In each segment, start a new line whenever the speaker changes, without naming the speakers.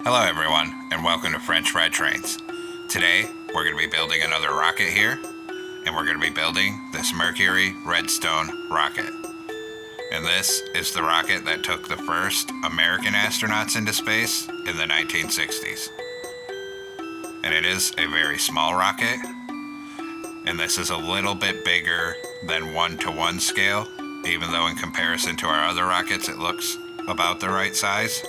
Hello everyone, and welcome to French Fried Trains. Today, we're going to be building another rocket here, and we're going to be building this Mercury Redstone rocket. And this is the rocket that took the first American astronauts into space in the 1960s. And it is a very small rocket, and this is a little bit bigger than 1-to-1 scale, even though in comparison to our other rockets it looks about the right size.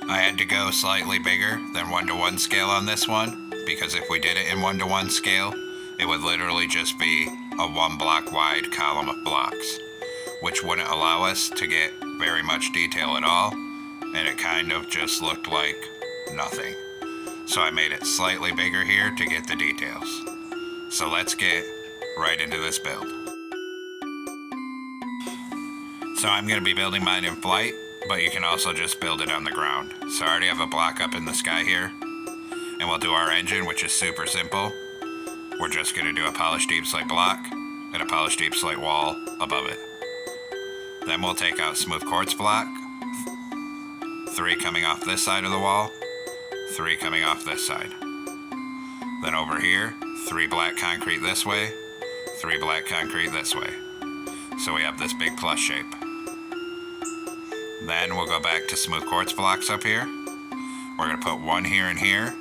I had to go slightly bigger than 1-to-1 scale on this one, because if we did it in 1-to-1 scale, it would literally just be a 1-block wide column of blocks, which wouldn't allow us to get very much detail at all, and it kind of just looked like nothing. So I made it slightly bigger here to get the details. So let's get right into this build. So I'm going to be building mine in flight, but you can also just build it on the ground. So I already have a block up in the sky here, and we'll do our engine, which is super simple. We're just going to do a polished deep slate block and a polished deep slate wall above it. Then we'll take out smooth quartz block, 3 coming off this side of the wall, 3 coming off this side. Then over here, 3 black concrete this way, 3 black concrete this way. So we have this big plus shape. Then we'll go back to smooth quartz blocks up here. We're going to put 1 here and here,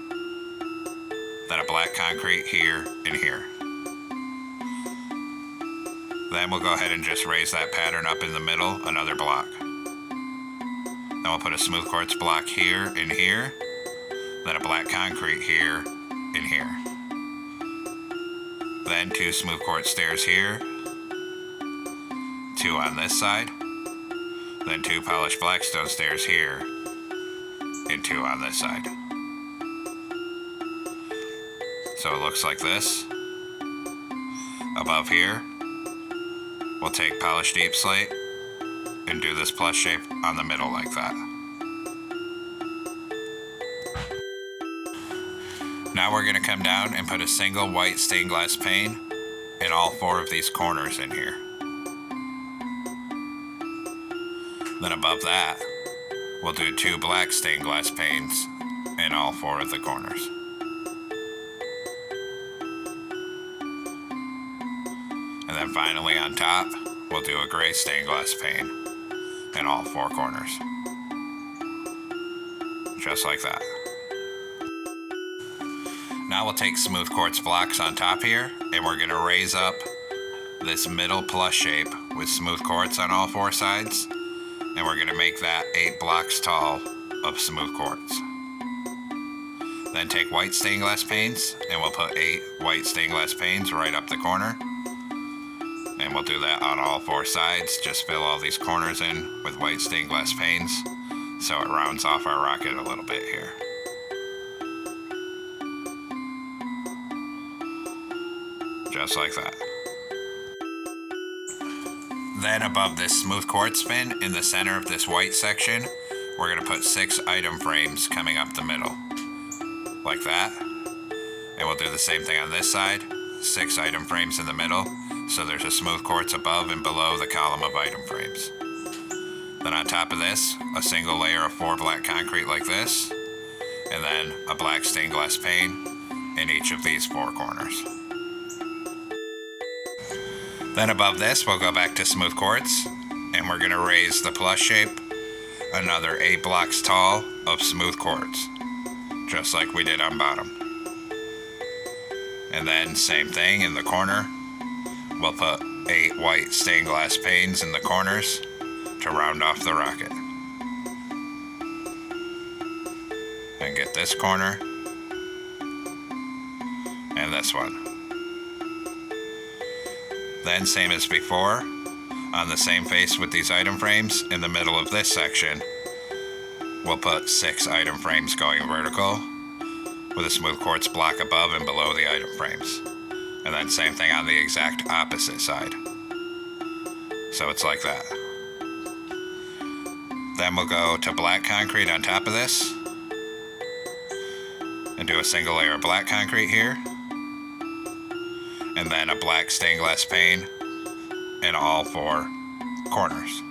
then a black concrete here and here. Then we'll go ahead and just raise that pattern up in the middle, another block. Then we'll put a smooth quartz block here and here, then a black concrete here and here. Then 2 smooth quartz stairs here, 2 on this side, then 2 polished blackstone stairs here, and 2 on this side. So it looks like this. Above here, we'll take polished deep slate and do this plus shape on the middle like that. Now we're going to come down and put a single white stained glass pane in all 4 of these corners in here. Then above that, we'll do 2 black stained glass panes in all 4 of the corners. And then finally on top, we'll do a gray stained glass pane in all 4 corners. Just like that. Now we'll take smooth quartz blocks on top here, and we're going to raise up this middle plus shape with smooth quartz on all 4 sides. And we're going to make that 8 blocks tall of smooth quartz. Then take white stained glass panes, and we'll put 8 white stained glass panes right up the corner. And we'll do that on all 4 sides. Just fill all these corners in with white stained glass panes, so it rounds off our rocket a little bit here. Just like that. Then above this smooth quartz fin, in the center of this white section, we're going to put 6 item frames coming up the middle. Like that. And we'll do the same thing on this side. 6 item frames in the middle, so there's a smooth quartz above and below the column of item frames. Then on top of this, a single layer of 4 black concrete like this, and then a black stained glass pane in each of these 4 corners. Then above this, we'll go back to smooth quartz, and we're going to raise the plus shape another 8 blocks tall of smooth quartz, just like we did on bottom. And then same thing in the corner, we'll put 8 white stained glass panes in the corners to round off the rocket. And get this corner, and this one. Then same as before, on the same face with these item frames, in the middle of this section, we'll put 6 item frames going vertical with a smooth quartz block above and below the item frames. And then same thing on the exact opposite side. So it's like that. Then we'll go to black concrete on top of this and do a single layer of black concrete here. And then a black stained glass pane in all 4 corners.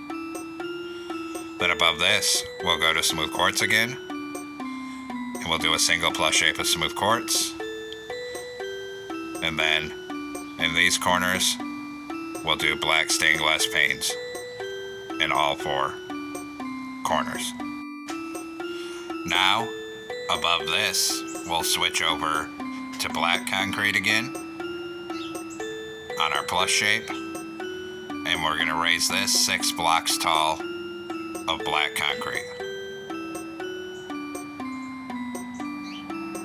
Then above this, we'll go to smooth quartz again, we'll do a single plus shape of smooth quartz. And then in these corners, we'll do black stained glass panes in all 4 corners. Now, above this, we'll switch over to black concrete again on our plus shape, and we're going to raise this 6 blocks tall of black concrete.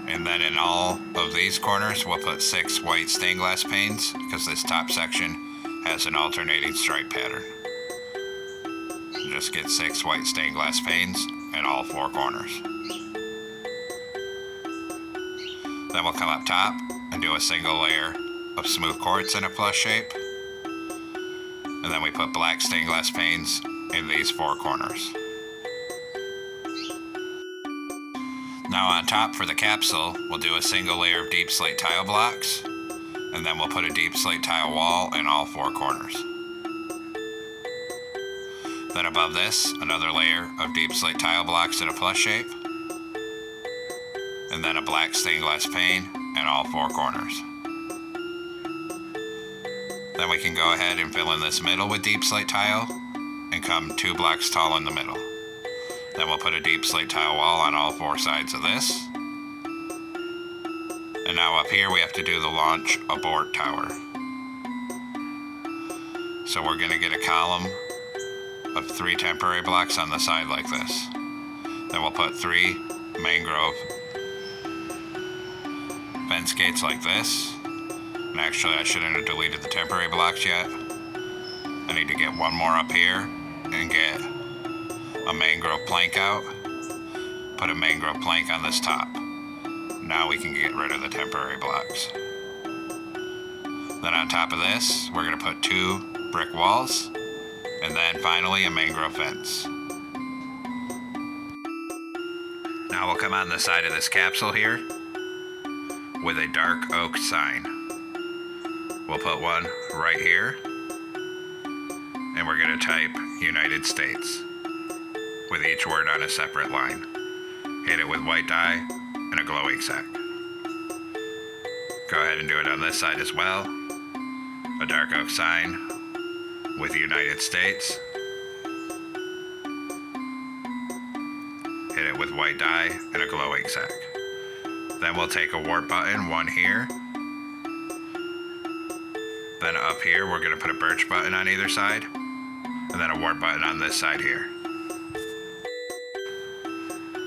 And then in all of these corners, we'll put 6 white stained glass panes because this top section has an alternating stripe pattern. Just get 6 white stained glass panes in all 4 corners. Then we'll come up top and do a single layer of smooth quartz in a plus shape. And then we put black stained glass panes in these 4 corners. Now on top for the capsule, we'll do a single layer of deep slate tile blocks, and then we'll put a deep slate tile wall in all 4 corners. Then above this, another layer of deep slate tile blocks in a plus shape, and then a black stained glass pane in all 4 corners. Then we can go ahead and fill in this middle with deep slate tile and come 2 blocks tall in the middle. Then we'll put a deep slate tile wall on all 4 sides of this. And now up here we have to do the launch abort tower. So we're going to get a column of 3 temporary blocks on the side like this. Then we'll put 3 mangrove fence gates like this. And actually I shouldn't have deleted the temporary blocks yet. I need to get one more up here and get a mangrove plank out. Put a mangrove plank on this top. Now we can get rid of the temporary blocks. Then on top of this, we're going to put 2 brick walls, and then finally a mangrove fence. Now we'll come on the side of this capsule here with a dark oak sign. We'll put one right here, and we're going to type United States with each word on a separate line. Hit it with white dye and a glowing sack. Go ahead and do it on this side as well. A dark oak sign with United States. Hit it with white dye and a glowing sack. Then we'll take a warp button, one here. Then up here, we're going to put a birch button on either side. And then a warp button on this side here.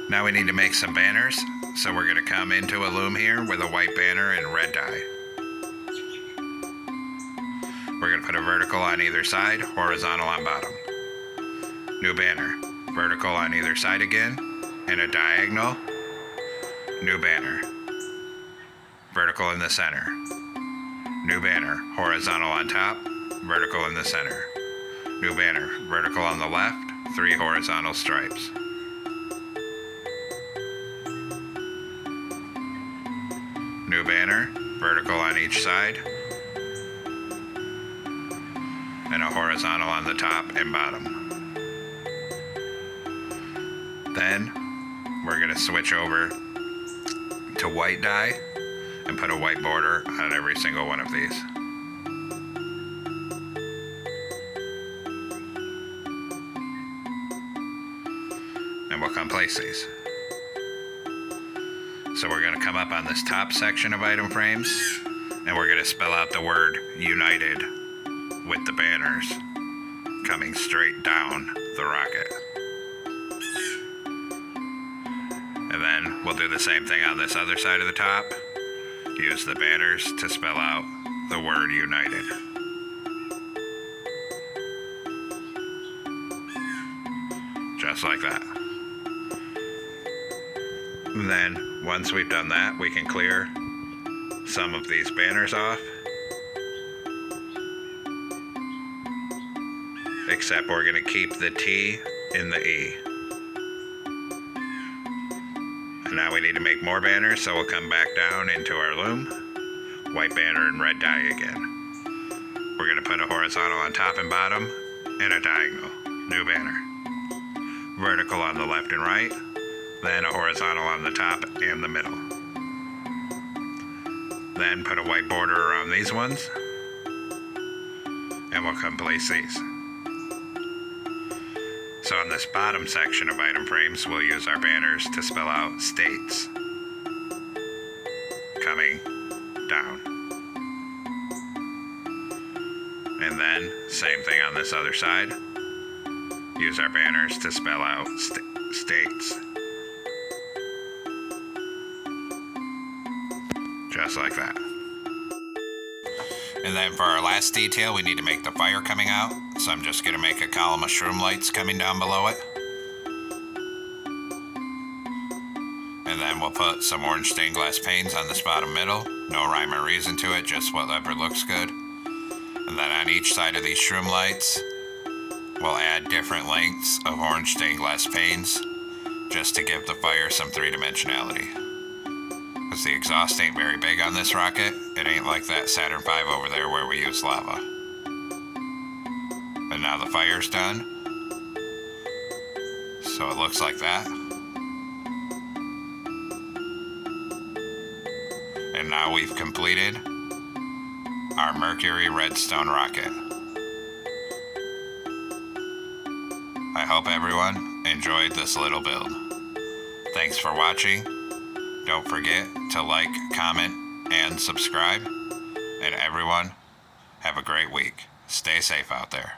Now we need to make some banners. So we're going to come into a loom here with a white banner and red dye. We're going to put a vertical on either side, horizontal on bottom. New banner. Vertical on either side again, and a diagonal. New banner. Vertical in the center. New banner. Horizontal on top, vertical in the center. New banner. Vertical on the left, 3 horizontal stripes. New banner. Vertical on each side. And a horizontal on the top and bottom. Then we're going to switch over to white dye and put a white border on every single one of these. And we'll come place these. So we're going to come up on this top section of item frames and we're going to spell out the word United with the banners coming straight down the rocket. And then we'll do the same thing on this other side of the top. Use the banners to spell out the word United. Just like that. And then once we've done that, we can clear some of these banners off. Except we're going to keep the T in the E. And now we need to make more banners, so we'll come back down into our loom. White banner and red dye again. We're going to put a horizontal on top and bottom, and a diagonal. New banner. Vertical on the left and right, then a horizontal on the top and the middle. Then put a white border around these ones, and we'll come place these. So on this bottom section of item frames, we'll use our banners to spell out states. Coming down. And then, same thing on this other side. Use our banners to spell out states. Just like that. And then for our last detail, we need to make the fire coming out. So I'm just going to make a column of shroom lights coming down below it. And then we'll put some orange stained glass panes on this bottom middle. No rhyme or reason to it, just whatever looks good. And then on each side of these shroom lights, we'll add different lengths of orange stained glass panes just to give the fire some three-dimensionality. Because the exhaust ain't very big on this rocket. It ain't like that Saturn V over there where we use lava. But now the fire's done. So it looks like that. And now we've completed our Mercury Redstone rocket. I hope everyone enjoyed this little build. Thanks for watching. Don't forget to like, comment, and subscribe. And everyone, have a great week. Stay safe out there.